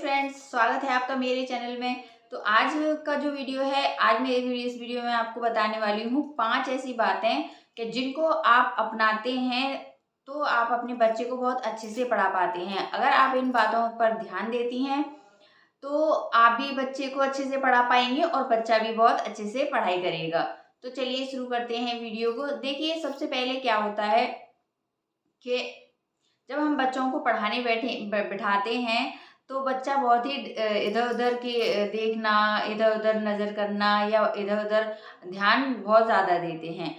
Friends, स्वागत है आपका मेरे चैनल में। तो आज का जो वीडियो है, आज मैं इस वीडियो में आपको बताने वाली हूँ 5 ऐसी बातें कि जिनको आप अपनाते हैं तो आप अपने बच्चे को बहुत अच्छे से पढ़ा पाते हैं। अगर आप इन बातों पर ध्यान देती हैं तो आप भी बच्चे को अच्छे से पढ़ा पाएंगे और बच्चा भी बहुत अच्छे से पढ़ाई करेगा। तो चलिए शुरू करते हैं वीडियो को। देखिए, सबसे पहले क्या होता है कि जब हम बच्चों को पढ़ाने बिठाते हैं तो बच्चा बहुत ही इधर उधर की देखना, इधर उधर नज़र करना या इधर उधर ध्यान बहुत ज़्यादा देते हैं।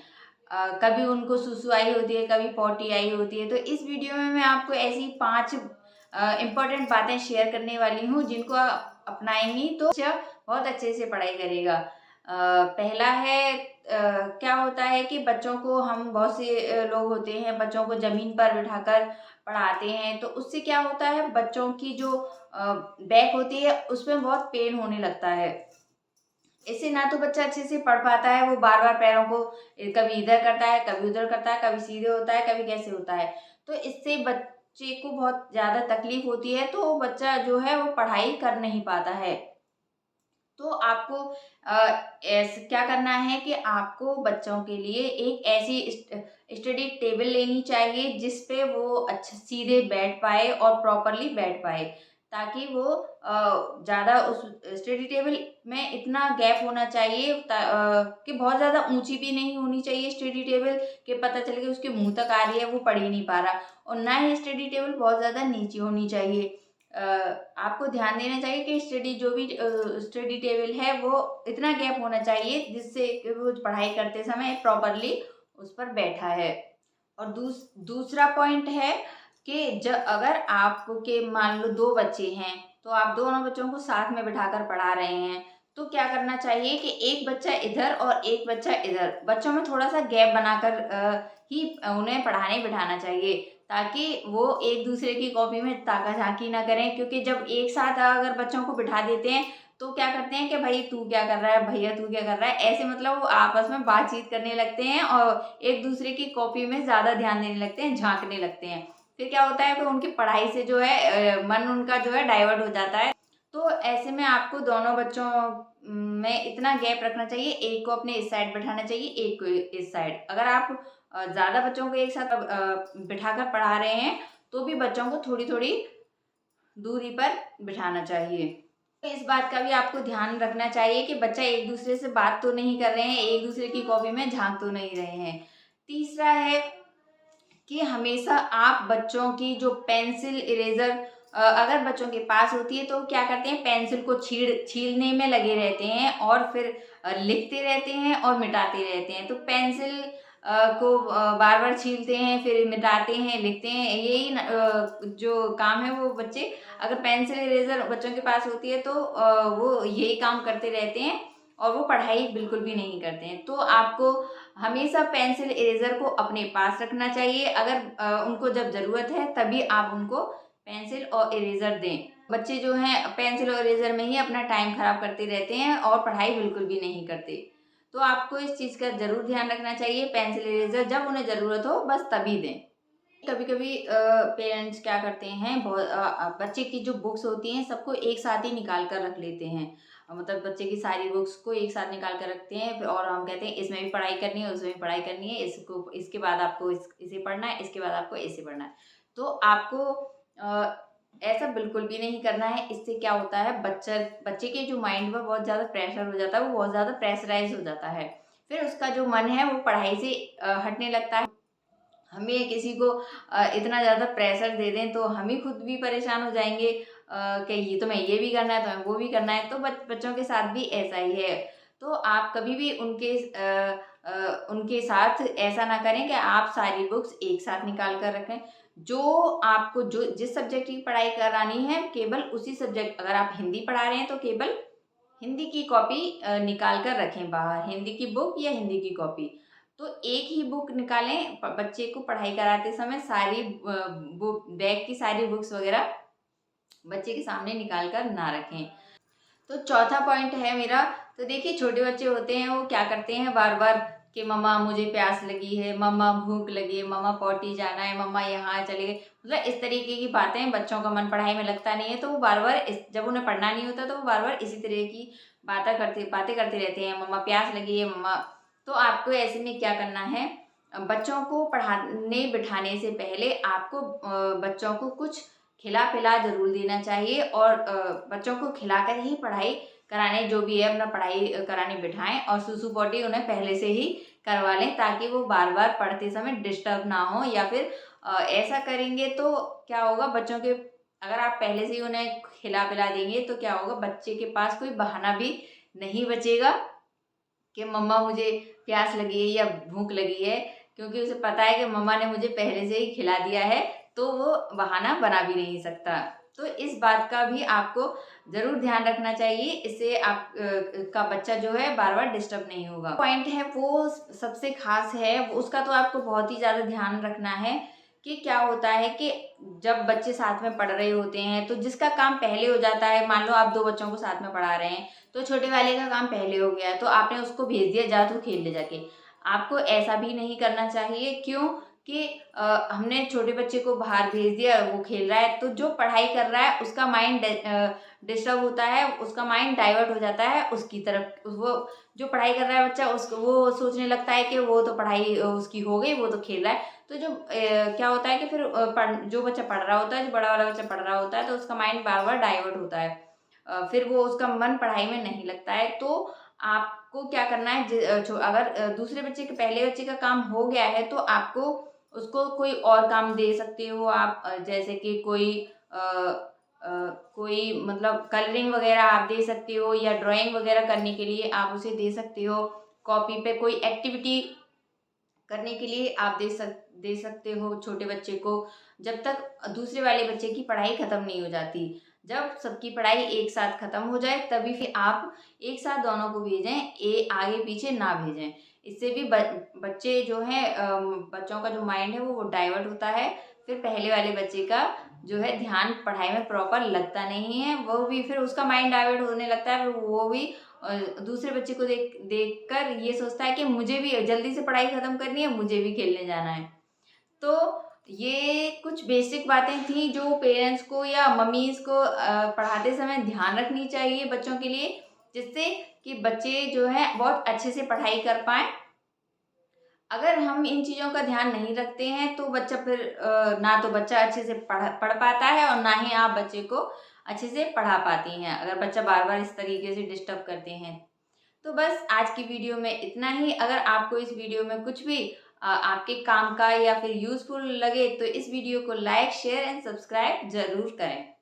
कभी उनको सुसु आई होती है, कभी पॉटी आई होती है। तो इस वीडियो में मैं आपको ऐसी 5 इम्पोर्टेंट बातें शेयर करने वाली हूँ जिनको आप अपनाएंगी तो बच्चा बहुत अच्छे से पढ़ाई करेगा। पहला है, क्या होता है कि बच्चों को हम बहुत से लोग होते हैं, बच्चों को ज़मीन पर बिठाकर पढ़ाते हैं। तो उससे क्या होता है, बच्चों की जो बैक होती है उसमें बहुत पेन होने लगता है। इससे ना तो बच्चा अच्छे से पढ़ पाता है, वो बार बार पैरों को कभी इधर करता है, कभी उधर करता है, कभी सीधे होता है, कभी कैसे होता है। तो इससे बच्चे को बहुत ज़्यादा तकलीफ होती है, तो बच्चा जो है वो पढ़ाई कर नहीं पाता है। तो आपको ऐसे क्या करना है कि आपको बच्चों के लिए एक ऐसी स्टडी टेबल लेनी चाहिए जिस पे वो अच्छा सीधे बैठ पाए और प्रॉपरली बैठ पाए, ताकि वो ज़्यादा उस स्टडी टेबल में इतना गैप होना चाहिए कि बहुत ज़्यादा ऊंची भी नहीं होनी चाहिए स्टडी टेबल कि पता चले कि उसके मुंह तक आ रही है, वो पढ़ ही नहीं पा रहा। और ना ही स्टडी टेबल बहुत ज़्यादा नीची होनी चाहिए। आपको ध्यान देना चाहिए कि जो भी स्टडी टेबल है वो इतना गैप होना चाहिए जिससे कि वो पढ़ाई करते समय प्रॉपरली उस पर बैठा है। और दूसरा पॉइंट है कि जब अगर आपके मान लो 2 बच्चे हैं तो आप दोनों बच्चों को साथ में बिठाकर पढ़ा रहे हैं, तो क्या करना चाहिए कि एक बच्चा इधर और एक बच्चा इधर, बच्चों में थोड़ा सा गैप बनाकर ही उन्हें पढ़ाने बिठाना चाहिए, ताकि वो एक दूसरे की कॉपी में ताका झांकी ना करें। क्योंकि जब एक साथ अगर बच्चों को बिठा देते हैं तो क्या करते हैं कि भाई तू क्या कर रहा है, भैया तू क्या कर रहा है, ऐसे मतलब वो आपस में बातचीत करने लगते हैं और एक दूसरे की कॉपी में ज़्यादा ध्यान देने लगते हैं, झांकने लगते हैं। फिर क्या होता है कि उनकी पढ़ाई से जो है मन उनका जो है डाइवर्ट हो जाता है। तो ऐसे में आपको दोनों बच्चों में इतना गैप रखना चाहिए, एक को अपने इस साइड बैठाना चाहिए, एक को इस साइड। अगर आप ज़्यादा बच्चों को एक साथ बिठाकर पढ़ा रहे हैं तो भी बच्चों को थोड़ी थोड़ी दूरी पर बिठाना चाहिए। तो इस बात का भी आपको ध्यान रखना चाहिए कि बच्चा एक दूसरे से बात तो नहीं कर रहे हैं, एक दूसरे की कॉपी में झांक तो नहीं रहे हैं। तीसरा है कि हमेशा आप बच्चों की जो पेंसिल इरेजर अगर बच्चों के पास होती है तो क्या करते हैं, पेंसिल को छीलने में लगे रहते हैं और फिर लिखते रहते हैं और मिटाते रहते हैं। तो पेंसिल को बार बार छीलते हैं, फिर मिटाते हैं, लिखते हैं, यही जो काम है वो बच्चे, अगर पेंसिल इरेजर बच्चों के पास होती है तो वो यही काम करते रहते हैं और वो पढ़ाई बिल्कुल भी नहीं करते हैं। तो आपको हमेशा पेंसिल इरेजर को अपने पास रखना चाहिए। अगर उनको जब ज़रूरत है तभी आप उनको पेंसिल और इरेजर दें। बच्चे जो हैं पेंसिल और इरेजर में ही अपना टाइम ख़राब करते रहते हैं और पढ़ाई बिल्कुल भी नहीं करते। तो आपको इस चीज़ का ज़रूर ध्यान रखना चाहिए, पेंसिल इरेजर जब उन्हें ज़रूरत हो बस तभी दें। कभी कभी पेरेंट्स क्या करते हैं, बहुत बच्चे की जो बुक्स होती हैं सबको एक साथ ही निकाल कर रख लेते हैं। मतलब बच्चे की सारी बुक्स को एक साथ निकाल कर रखते हैं और हम कहते हैं इसमें भी पढ़ाई करनी है, उसमें भी पढ़ाई करनी है, इसको इसके बाद आपको इसे पढ़ना है, इसके बाद आपको इसे पढ़ना है। तो आपको ऐसा बिल्कुल भी नहीं करना है। इससे क्या होता है, बच्चे के जो माइंड पर बहुत ज़्यादा प्रेशर हो जाता है, वो बहुत ज़्यादा प्रेशराइज हो जाता है। फिर उसका जो मन है वो पढ़ाई से हटने लगता है। हमें किसी को इतना ज़्यादा प्रेशर दे दें तो हम ही खुद भी परेशान हो जाएंगे कि ये तो मैं ये भी करना है, तो मैं वो भी करना है। तो बच्चों के साथ भी ऐसा ही है। तो आप कभी भी उनके साथ ऐसा ना करें कि आप सारी बुक्स एक साथ निकाल कर रखें। जो आपको जो जिस सब्जेक्ट की पढ़ाई करानी है केवल उसी सब्जेक्ट, अगर आप हिंदी पढ़ा रहे हैं तो केवल हिंदी की कॉपी निकाल कर रखें बाहर, हिंदी की बुक या हिंदी की कॉपी। तो एक ही बुक निकालें, बच्चे को पढ़ाई कराते समय सारी बुक बैग की सारी बुक्स वगैरह बच्चे के सामने निकाल कर ना रखें। तो चौथा पॉइंट है मेरा, तो देखिए छोटे बच्चे होते हैं वो क्या करते हैं, बार बार कि मम्मा मुझे प्यास लगी है, मम्मा भूख लगी है, मम्मा पॉटी जाना है, मम्मा यहाँ चले गए, मतलब इस तरीके की बातें, बच्चों का मन पढ़ाई में लगता नहीं है तो वो बार बार जब उन्हें पढ़ना नहीं होता तो वो बार बार इसी बातें करते रहते हैं, मम्मा प्यास लगी है मम्मा। तो आपको ऐसे में क्या करना है, बच्चों को पढ़ाने बिठाने से पहले आपको बच्चों को कुछ खिला पिला जरूर देना चाहिए, और बच्चों को खिलाकर ही पढ़ाई कराने, जो भी है अपना पढ़ाई कराने बिठाएं, और सुसु पोटी उन्हें पहले से ही करवा लें ताकि वो बार बार पढ़ते समय डिस्टर्ब ना हो। या फिर ऐसा करेंगे तो क्या होगा, बच्चों के अगर आप पहले से ही उन्हें खिला पिला देंगे तो क्या होगा, बच्चे के पास कोई बहाना भी नहीं बचेगा कि मम्मा मुझे प्यास लगी है या भूख लगी है, क्योंकि उसे पता है कि मम्मा ने मुझे पहले से ही खिला दिया है, तो वो बहाना बना भी नहीं सकता। तो इस बात का भी आपको ज़रूर ध्यान रखना चाहिए, इससे आप का बच्चा जो है बार बार डिस्टर्ब नहीं होगा। पॉइंट है वो सबसे खास है, उसका तो आपको बहुत ही ज़्यादा ध्यान रखना है कि क्या होता है कि जब बच्चे साथ में पढ़ रहे होते हैं तो जिसका काम पहले हो जाता है, मान लो आप 2 बच्चों को साथ में पढ़ा रहे हैं तो छोटे वाले का काम पहले हो गया तो आपने उसको भेज दिया, जा तू खेल ले जाके। आपको ऐसा भी नहीं करना चाहिए, क्यों कि हमने छोटे बच्चे को बाहर भेज दिया, वो खेल रहा है, तो जो पढ़ाई कर रहा है उसका माइंड डिस्टर्ब होता है, उसका माइंड डाइवर्ट हो जाता है उसकी तरफ। वो जो पढ़ाई कर रहा है बच्चा, उसको वो सोचने लगता है कि वो तो पढ़ाई उसकी हो गई, वो तो खेल रहा है। तो जो क्या होता है कि फिर जो बच्चा पढ़ रहा होता है, जो बड़ा वाला बच्चा पढ़ रहा होता है, तो उसका माइंड बार बार डाइवर्ट होता है, फिर वो उसका मन पढ़ाई में नहीं लगता है। तो आपको क्या करना है, अगर दूसरे बच्चे के पहले बच्चे का काम हो गया है तो आपको उसको कोई और काम दे सकते हो आप, जैसे कि कोई मतलब कलरिंग वगैरह आप दे सकते हो, या ड्राइंग वगैरह करने के लिए आप उसे दे सकते हो। कॉपी पे कोई एक्टिविटी करने के लिए आप दे सकते हो छोटे बच्चे को, जब तक दूसरे वाले बच्चे की पढ़ाई खत्म नहीं हो जाती। जब सबकी पढ़ाई एक साथ खत्म हो जाए तभी फिर आप एक साथ दोनों को भेजें, आगे पीछे ना भेजें। इससे भी बच्चे जो हैं, बच्चों का जो माइंड है वो डाइवर्ट होता है, फिर पहले वाले बच्चे का जो है ध्यान पढ़ाई में प्रॉपर लगता नहीं है, वो भी फिर उसका माइंड डाइवर्ट होने लगता है, फिर वो भी दूसरे बच्चे को देख कर ये सोचता है कि मुझे भी जल्दी से पढ़ाई खत्म करनी है, मुझे भी खेलने जाना है। तो ये कुछ बेसिक बातें थी जो पेरेंट्स को या मम्मीज को पढ़ाते समय ध्यान रखनी चाहिए बच्चों के लिए, जिससे कि बच्चे जो है बहुत अच्छे से पढ़ाई कर पाएं। अगर हम इन चीज़ों का ध्यान नहीं रखते हैं तो बच्चा फिर ना तो बच्चा अच्छे से पढ़ पाता है, और ना ही आप बच्चे को अच्छे से पढ़ा पाती हैं, अगर बच्चा बार बार इस तरीके से डिस्टर्ब करते हैं। तो बस आज की वीडियो में इतना ही। अगर आपको इस वीडियो में कुछ भी आपके काम का या फिर यूज़फुल लगे तो इस वीडियो को लाइक, शेयर एंड सब्सक्राइब ज़रूर करें।